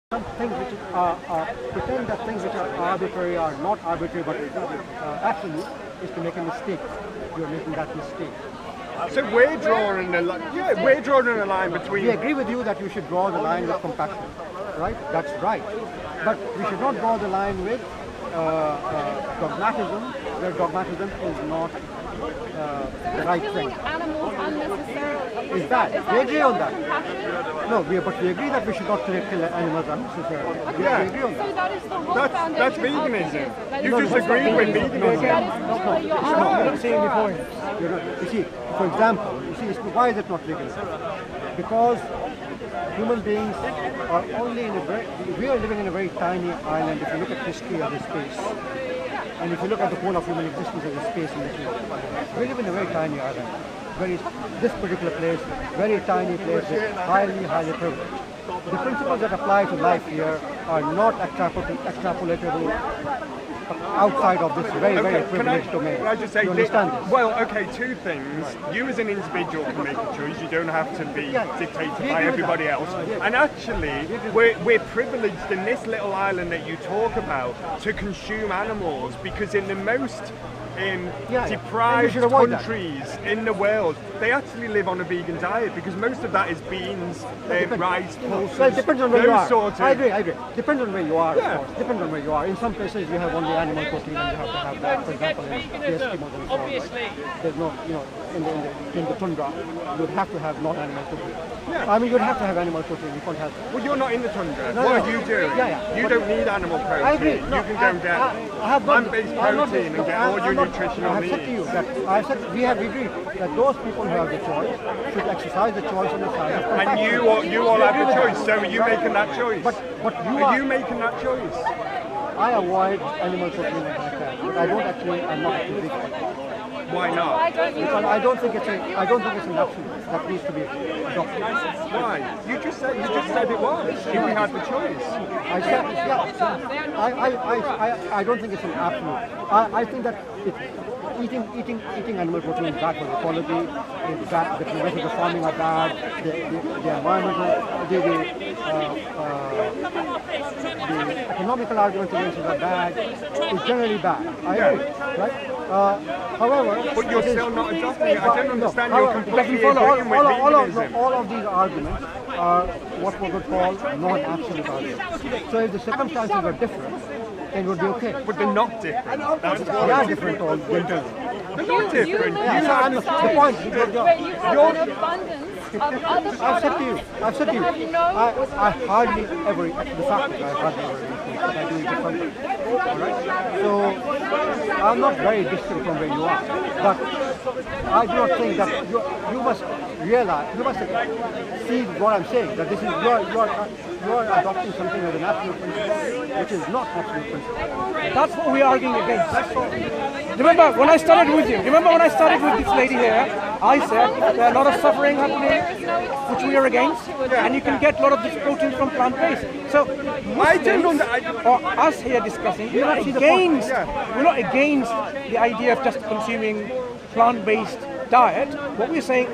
some things which pretend that things which are arbitrary are not arbitrary but absolute is to make a mistake. You're making that mistake. So we're drawing a line. Yeah, we're drawing a line between. We agree with you that you should draw the line with compassion, right? That's right. But we should not draw the line with dogmatism, where dogmatism is not the right thing. Animals unnecessarily. Is that? We agree on that. Compassion? No, but we agree that we should not kill animals unnecessarily. We agree on So that. that is the whole That's foundation veganism. of That You is just the agreed with foundation. veganism. That is literally your You're argument not seeing the for point. us. You see, for example, why is it not veganism? Because human beings are only we are living in a very tiny island if you look at history of the space. And if you look at the whole of human existence as a space in which we live in a very tiny island. This particular place, very tiny place, highly privileged. The principles that apply to life here are not extrapolatable outside of this very privileged domain. Can I just say, you understand this? well, okay, two things. You as an individual can make a choice. You don't have to be dictated by everybody else. And actually, we're privileged in this little island that you talk about to consume animals because in the most deprived countries in the world, they actually live on a vegan diet because most of that is beans, rice, pulses, well, it depends on where you are. sort of. I agree. Depends on where you are, of course. Depends on where you are. In some places you have only animal protein and you have to have that. For example, in the Eskimos and so on, right? There's no, in the tundra, you'd have to have non-animal protein. Yeah. I mean, you'd have to have animal protein. You can't have. Well, you're not in the tundra. No, what no. are you doing? Yeah. You don't need animal protein. I agree. You can go get plant-based protein and get all your nutritional I have needs. said to you that we have agreed that those people who have the choice should exercise the choice on the side of compassion. And you all have the choice. So are you making that choice? But are you making that choice? I avoid animal protein if I can, but I'm not actually vegan. Why not? Why don't you? Because I don't think it's an absolute that needs to be adopted. Why? You just said it was. If we had the choice. I said, I don't think it's an absolute. I think that eating animal protein is bad for the ecology, is bad, the methods of farming are bad, the environmental, the economical arguments against it are bad. It's generally bad. I agree, right? However, But you're still not adopting it. I don't understand. You're completely all agreeing with veganism. of these arguments are what we would call non-absolute arguments. So if the circumstances are different, then it would be okay. But they're not different. That's They what are different all generally. they're not different. You so I'm live the in a point. society where you have an abundance of other I've said to you, products that have no I hardly ever eat the fact that I hardly ever eat food, but I do eat it sometimes. Alright? So I'm not very distant from where you are, but I do not think that you must realize, you must see what I'm saying, that this is you are adopting something as an absolute principle, which is not absolute principle. That's what we're arguing against. Remember when I started with this lady here, I said there are a lot of suffering happening, which we are against, and you can get a lot of this protein from plant-based. So Muslims, or us here discussing, we're not against the idea of just consuming plant-based diet. What we're saying,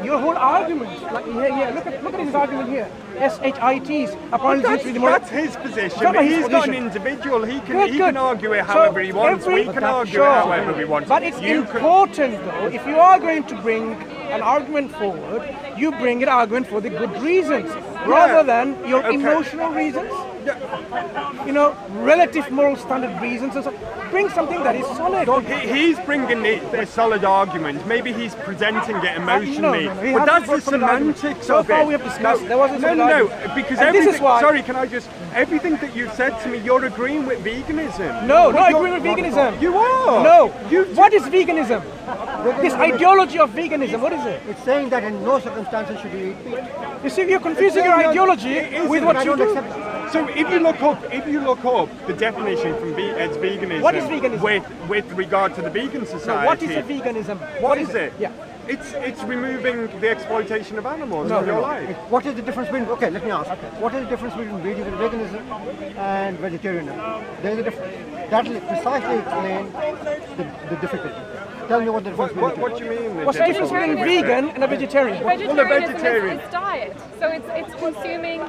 your whole argument, like here, look at his argument here. SHITs, That's his position. He's not an individual. He can argue it however he wants. We can argue it however we want. But it's important though, if you are going to bring an argument forward, you bring an argument for the good reasons, rather than your emotional reasons. Relative moral standard reasons. And so bring something that is solid. He's bringing the solid argument. Maybe he's presenting it emotionally. No. But that's the semantics so of far it. we have discussed. There wasn't because and everything. this is why. Sorry, can I just? Everything that you've said to me, you're agreeing with veganism. No, not agreeing with veganism. You are. No. What is veganism? This ideology of veganism. What is it? It's saying that in no circumstances should you eat meat. You see, you're confusing your ideology with what you do. So if you look up the definition from as veganism, What is veganism? with regard to the vegan society, No, what is a veganism? What is it? Yeah. It's removing the exploitation of animals from your life. What is the difference between, okay, let me ask, what is the difference between veganism and vegetarianism? There's a difference. That will precisely explain the difficulty. Tell me what the difference between What do you mean? What's the difference between a vegan and a vegetarian? Vegetarianism vegetarian. is diet. So it's consuming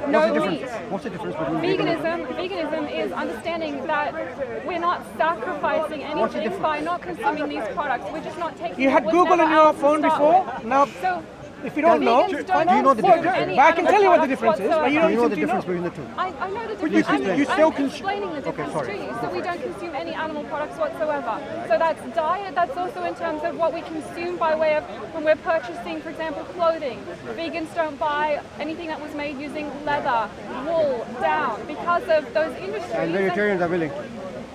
no meat. What's the difference between Veganism is understanding that we're not sacrificing anything by not consuming these products. We're just not taking. You had whatever Google in your else phone stock. before. Now, So if you don't know, vegans don't do you know the consume difference? any But I can tell you what the animal difference is, products but you Do don't you know the seem to difference know. between the two? I know the you difference. still I'm explaining the difference sorry. to you. So we don't consume any animal products whatsoever. So that's diet. That's also in terms of what we consume by way of when we're purchasing, for example, clothing. Vegans don't buy anything that was made using leather, wool, down because of those industries. And vegetarians are willing.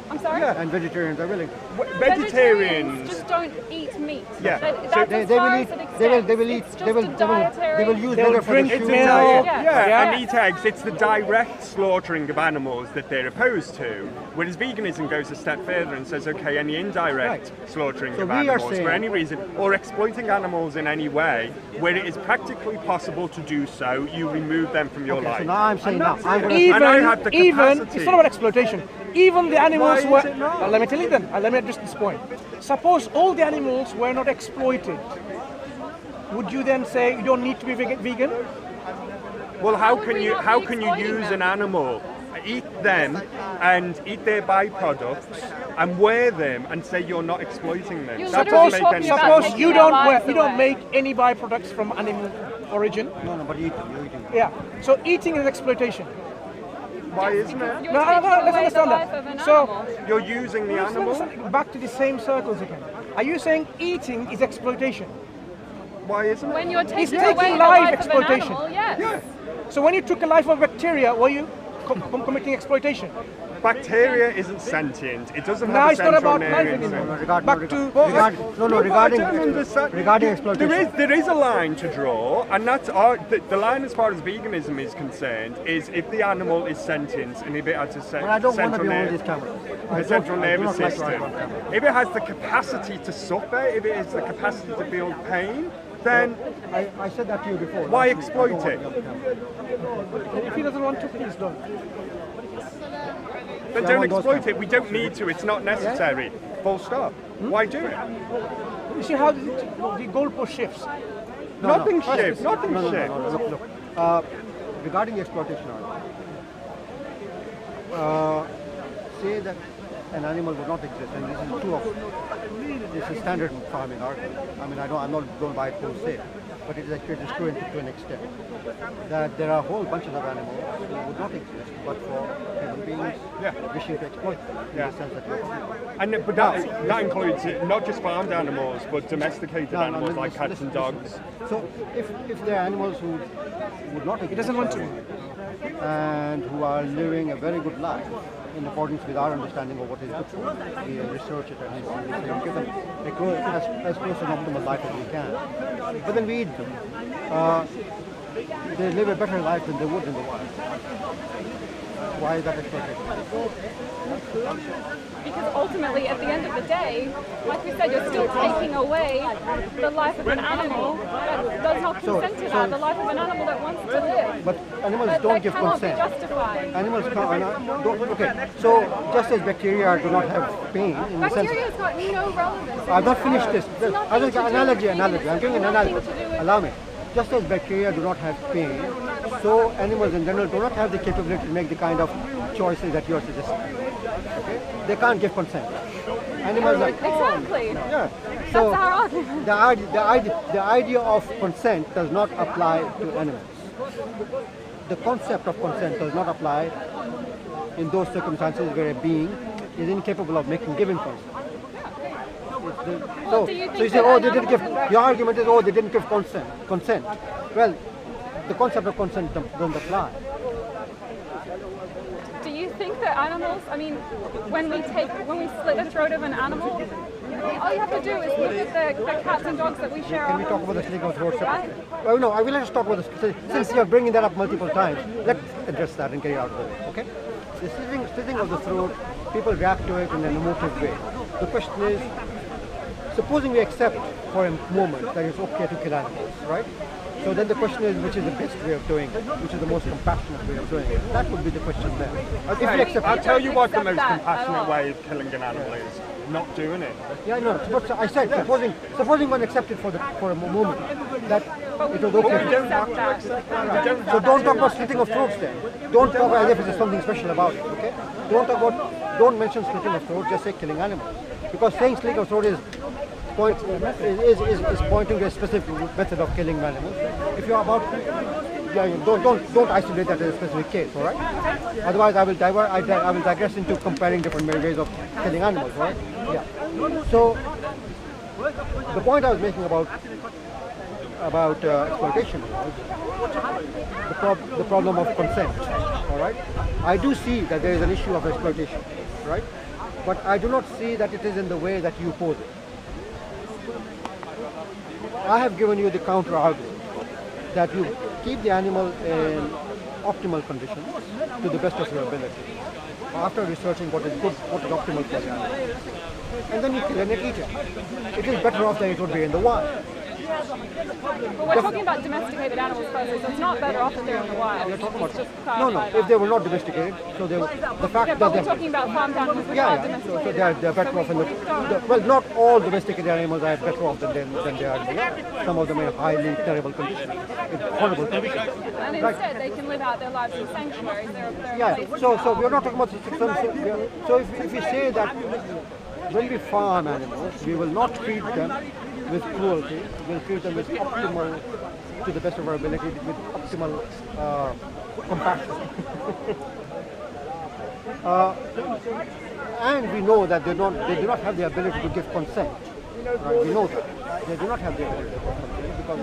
I'm sorry. And vegetarians are willing. Vegetarians. just don't eat meat. Yeah. That's So as They far will as eat. it extends. They will eat. It's They just will. a dietary. They will use They'll leather for drink the shoes. milk. Yeah, and eat eggs. It's the direct slaughtering of animals that they're opposed to. Whereas veganism goes a step further and says, okay, any indirect slaughtering So of we are animals for saying- any reason, or exploiting animals in any way, where it is practically possible to do so, you remove them from your Okay, life. so now I'm saying now. that's I'm it. gonna And I have the Even capacity. it's not about exploitation. Even the animals Why were. is it not? Let me tell you then. Let me address this point. Suppose all the animals were not exploited. Would you then say you don't need to be vegan? Well, How would we not how be can you exploiting use them? an animal, eat them, and eat their byproducts, and wear them, and say you're not exploiting them? You're That literally doesn't make talking any about sense. Suppose taking you their don't lives you don't away. make any byproducts from animal origin. No, but you're eating. Yeah. So eating is exploitation. Why isn't it? You're No, taking let's away the understand life that. of an So- animal. You're using the animal. Back to the same circles again. Are you saying eating is exploitation? Why isn't it? When you're taking taking away the life life exploitation. of an animal, yes. So when you took a life of bacteria, were you committing exploitation? Bacteria isn't sentient. It doesn't Now have a it's not central about life nervous anymore. system. Back to regarding I don't understand. regarding exploitation. There is a line to draw, and that's the line as far as veganism is concerned is if the animal is sentient and if it has a But I don't want to central be on nerve- these cameras. a central I do nervous not like to system. be on camera. If it has the capacity to suffer, if it has the capacity to feel pain, then I said that to you before. why last week. I exploit don't want it? to be on camera. If he doesn't want to, please don't. Then I don't want those exploit it. We don't need to. It's not necessary. Full stop. Why do it? You see how the goalpost shifts. Nothing First, shifts. Nothing no, shifts. Look. Regarding the exploitation argument, say that an animal would not exist, and this is true of this is standard farming argument. I mean, I'm not going by it wholesale, but it is actually true to an extent that there are whole bunches of animals who would not exist, but for human beings wishing to exploit them in the sense that you're talking about. And but that includes not just farmed animals, but domesticated animals like cats and dogs. So if there are animals who would not exist, He doesn't want to. and who are living a very good life in accordance with our understanding of what is good for them. We research it and we give them as close to an optimal life as we can. But then we eat them. They live a better life than they would in the wild. Why is that exploitation? Because ultimately, at the end of the day, like we said, you're still taking away the life of an animal that does not consent to that, the life of an animal that wants to live. But animals That- don't that give cannot consent. be justified. Animals don't. Okay, so just as bacteria do not have pain in the sense. Bacteria's got no relevance. I've not finished this. It's nothing I think to do analogy. with I'm giving an veganism. analogy. It's nothing to do with- Allow me. Just as bacteria do not have pain, so animals in general do not have the capability to make the kind of choices that you're suggesting. Okay? They can't give consent. Animals are. Exactly. Yeah. So That's our argument. the idea of consent does not apply to animals. The concept of consent does not apply in those circumstances where a being is incapable of giving consent. So do you you think say, that oh, an they didn't give. animal- Your argument is, oh, they didn't give consent. Well, the concept of consent doesn't apply. Do you think that animals, I mean, when we slit the throat of an animal, all you have to do is look at the cats and dogs that we share Can our we talk homes about the with, slitting of throat right? separately? Well, no, I will just talk about this. Since you are bringing that up multiple times, let's address that and get it out of the way, okay? The slitting of the throat, people react to it in an emotive way. The question is, supposing we accept for a moment that it's okay to kill animals, right? So then the question is, which is the best way of doing it? Which is the most compassionate way of doing it? That would be the question then. If we accept I'll it. tell you what the accept most that at compassionate all. way of killing an animal is. Not doing it. Yeah, no, but I said, supposing one accepted for a moment that but we it was don't okay. accept that. So don't talk about slitting of throats then. Don't talk as if there's something special about it, okay? Don't mention slitting of throats, just say killing animals. Because saying slitting of throat is pointing to a specific method of killing animals. If you're about, don't isolate that as a specific case, all right? Otherwise, I will digress into comparing different ways of killing animals, all right? Yeah. So the point I was making about exploitation was the problem of consent, all right? I do see that there is an issue of exploitation, right? But I do not see that it is in the way that you pose it. I have given you the counter argument that you keep the animal in optimal conditions to the best of your ability after researching what is good, what is optimal for the animal. And then you kill and eat it. It is better off than it would be in the wild. But we're talking about domesticated animals first, so it's not better off that they're in the wild. We're talking about, Just no, clarify if they were not domesticated, so the fact but that we're talking about farmed animals which are so domesticated. they're better off in well, not all domesticated animals are better off than they are in the wild. Some of them are in highly terrible conditions, in horrible conditions. And instead they can live out their lives in sanctuaries. So we're not talking about so if we say that when we farm animals, we will not treat them with cruelty, we'll treat them with optimal, to the best of our ability, with optimal compassion. And we know that they do not have the ability to give consent. Right? We know that. They do not have the ability to give consent because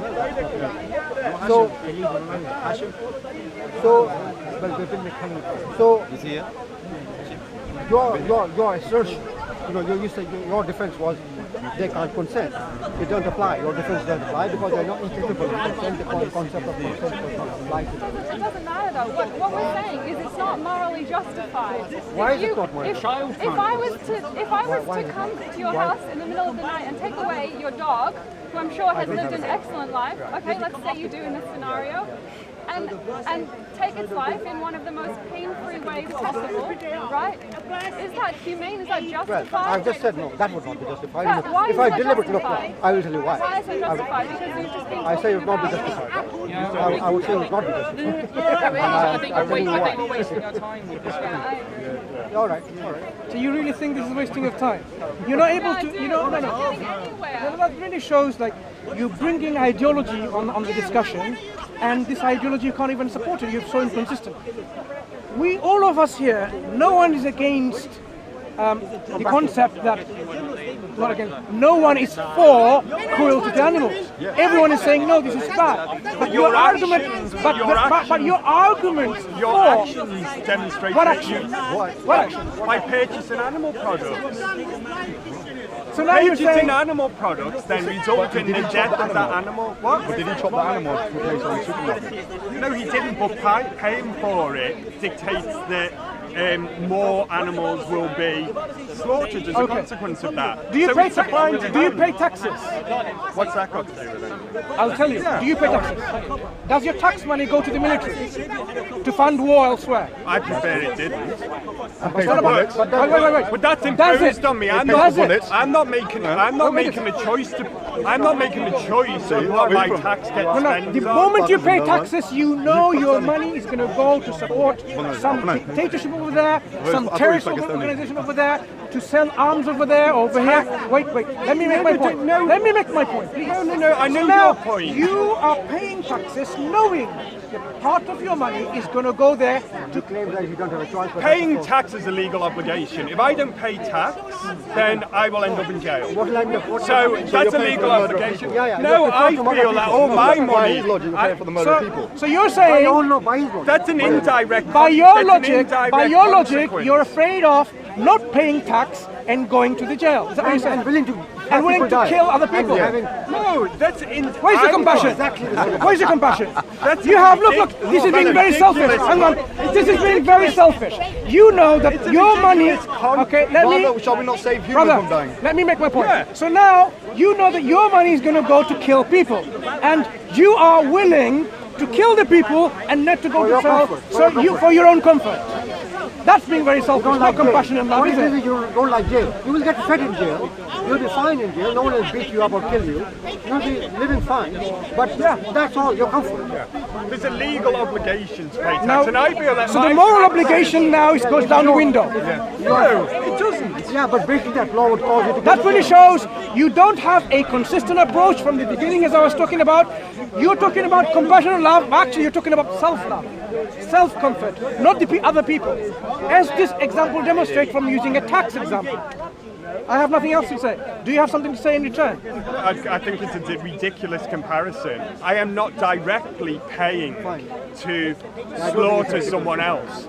that's not your assertion, you said your defense was they can't consent. It doesn't apply. Your defense doesn't apply because they're not incapable of consent. The concept of consent does not apply to them. It doesn't matter though. What we're saying is it's not morally justified. Why is it not morally justified? If I was to come to your house in the middle of the night and take away your dog, who I'm sure has lived an excellent life, okay, let's say you do in this scenario, and take its life in one of the most pain-free ways possible, right? Is that humane? Is that justified? Well, I've just said no, that would not be justified. Why if is I that deliberately look, justified? I will tell you why. Why is it justified? Because you've just been I say it would not be justified. I would say it would not be justified. I think we're wasting our time with this. All right. So you really think this is wasting of time? You're not able to, no. That really shows like you're bringing ideology on the discussion, and this ideology you can't even support it. You're so inconsistent. All of us here, no one is against the concept that, no one is for cruelty to animals. Everyone is saying no, this is bad. But your argument, your arguments demonstrate what actions? What actions? by purchasing animal products. So now you're Purchasing saying animal products then result in the death of that animal. What? But did he chop the animal to place on the supermarket? No, he didn't, but paying for it dictates that more animals will be slaughtered as a consequence of that. Do you So pay it's supply and do you demand. pay taxes? What's that got to do with it? I'll tell you. Do you pay taxes? Does your tax money go to the military to fund war elsewhere? I prefer it didn't. Wait. But that's Does imposed it? on me. I'm Does not it? making a choice of what my tax gets No, spent the on. moment you pay taxes, you know your money is going to go to support some dictatorship over there, some terrorist organization over there, to sell arms over there, over here. Wait, let me make my point. Let me make my point, please. No, I know now, your point. You are paying taxes knowing that part of your money is going to go there You claim that you don't have a choice. but Paying that's tax is a legal obligation. If I don't pay tax, then I will end up in jail. what line of So that's a legal obligation. No, you're I paying for feel that all my money. Logic, you're paying for the murder of people. So you're by saying, your law, by his law. That's an indirect. by your that's an logic, indirect consequence. you're afraid of not paying tax and going to the jail. Is that what you're saying? and willing to And willing to kill other people. No, that's in. Where's the compassion? Where's the compassion? You have, look, this is being very selfish. Hang on, this is being very selfish. You know that your money, okay, Shall we not save humans from dying? let me make my point. Yeah. So now, you know that your money is going to go to kill people. And you are willing to kill the people and not to go to your sell, comfort, for your own comfort. That's being very selfish, not compassion and love, What is is it? it you don't like jail? You will get fed in jail. You'll be fine in jail. No one will beat you up or kill you. You'll be living fine. But yeah, that's all. You're comfortable. There's a legal obligation to pay tax, Now, and I feel that so the moral obligation now is goes down the window. No, it doesn't. Yeah, but breaking that law would cause you to That really shows you don't have a consistent approach from the beginning, as I was talking about. You're talking about compassion and love. Actually, you're talking about self-love, self-comfort, not the other people. As this example demonstrates from using a tax example. I have nothing else to say. Do you have something to say in return? I think it's a ridiculous comparison. I am not directly paying to slaughter someone else.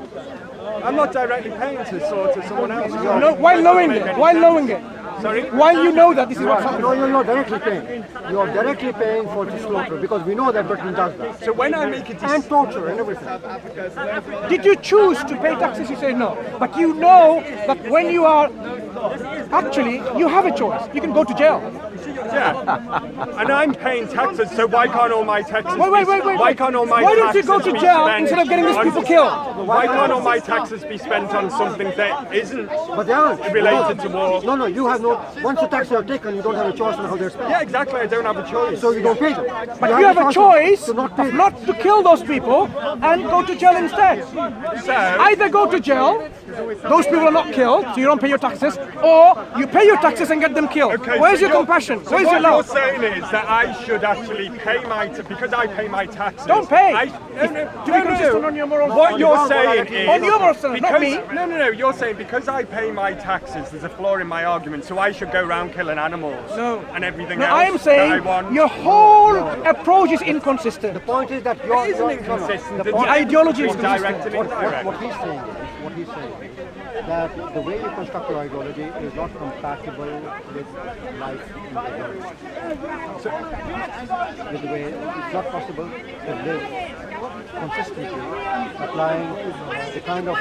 I'm not directly paying to slaughter someone else. No, while knowing it. While knowing it. Sorry? While you know that this is what's happening. No, you're not directly paying. You're directly paying for the slaughter because we know that Britain does that. So when I make a And decision, torture and everything. Did you choose to pay taxes? You say no. But you know that when you are actually, you have a choice. You can go to jail. yeah, and I'm paying taxes. So why can't all my taxes? Wait. Why can't all my Why don't you taxes go to be jail spent instead of getting these on- people killed? Why can't all my taxes be spent on something that isn't But they aren't. related to war? No, you have no. Once the taxes are taken, you don't have a choice on how they're spent. Yeah, exactly. I don't have a choice. So you don't pay them. But you have a choice to not pay of them. not to kill those people and go to jail instead. So Either go to jail, those people are not killed, so you don't pay your taxes, or you pay your taxes and get them killed. Okay, Where's so your compassion? So Where's your what love? you're saying is that I should actually pay because I pay my taxes. Don't pay. To be consistent on your moral What you're moral saying morality. is On your moral standard, not me. No. You're saying because I pay my taxes, there's a flaw in my argument, so I should go around killing animals. No. And everything No, else. I am saying that I want. your whole approach is inconsistent. The point is that you're. It isn't you're- no, no. inconsistent. The point- ideology is direct consistent. and indirect. What he's saying is that the way you construct your ideology is not compatible with life in the world. So, with the way it's not possible to live consistently applying the kind of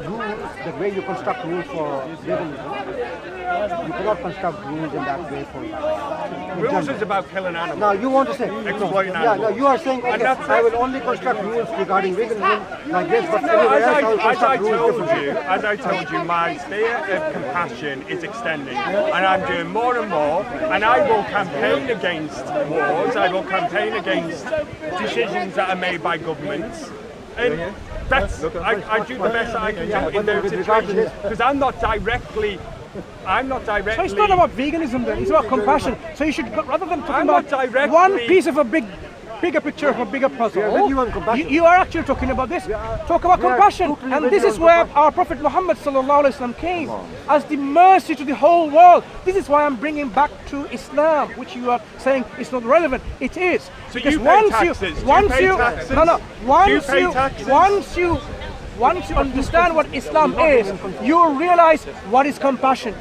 rules, the way you construct rules for veganism, you cannot construct rules in that way for life. In Rules general. is about killing animals. Now you want to say, Exploiting yeah, no, animals. you are saying, okay, that's I it. will only construct rules regarding veganism like this, but No, everywhere as else I will I construct rules told differently. you, my sphere of compassion is extending, and I'm doing more and more, and I will campaign against wars, I will campaign against decisions that are made by governments, and that's, I do the best I can do in those with regard to situations, this- because I'm not directly. So it's not about veganism then, it's about compassion. So you should, rather than talking I'm not about directly- one piece of a bigger picture of a bigger puzzle, We are with you on compassion. you are actually talking about this. Talk about we are compassion. totally And with this you is on where compassion. our Prophet Muhammad ﷺ came as the mercy to the whole world. This is why I'm bringing back to Islam, which you are saying is not relevant. It is. So Because you pay taxes? Do you once pay you, taxes? no, Do you once pay you, taxes? once you understand what Islam is, you'll realize what is compassion.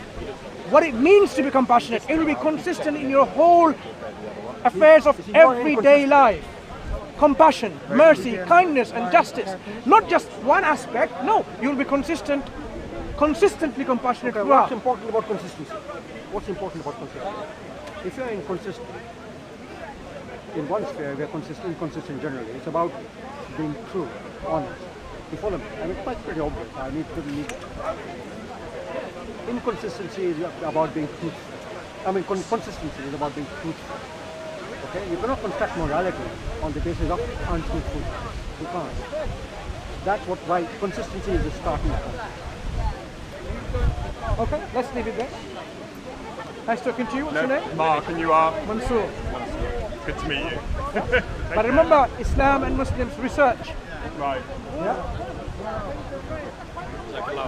What it means to be compassionate. It will be consistent in your whole affairs of everyday life. Compassion, mercy, kindness, and justice. Not just one aspect. No, you will be consistently compassionate What's throughout. important about consistency? What's important about consistency? If you're inconsistent, in one sphere we are inconsistent generally. It's about being true, honest. You follow me? I mean, it's pretty obvious. I need to. Inconsistency is about being truthful. I mean, consistency is about being truthful. Okay? You cannot construct morality on the basis of untruthfulness. You can't. That's why consistency is the starting point. Okay, let's leave it there. Nice talking to you. What's your name? Mark, and you are. Mansur. Good to meet you. But remember, Islam and Muslims research. Right. Yeah?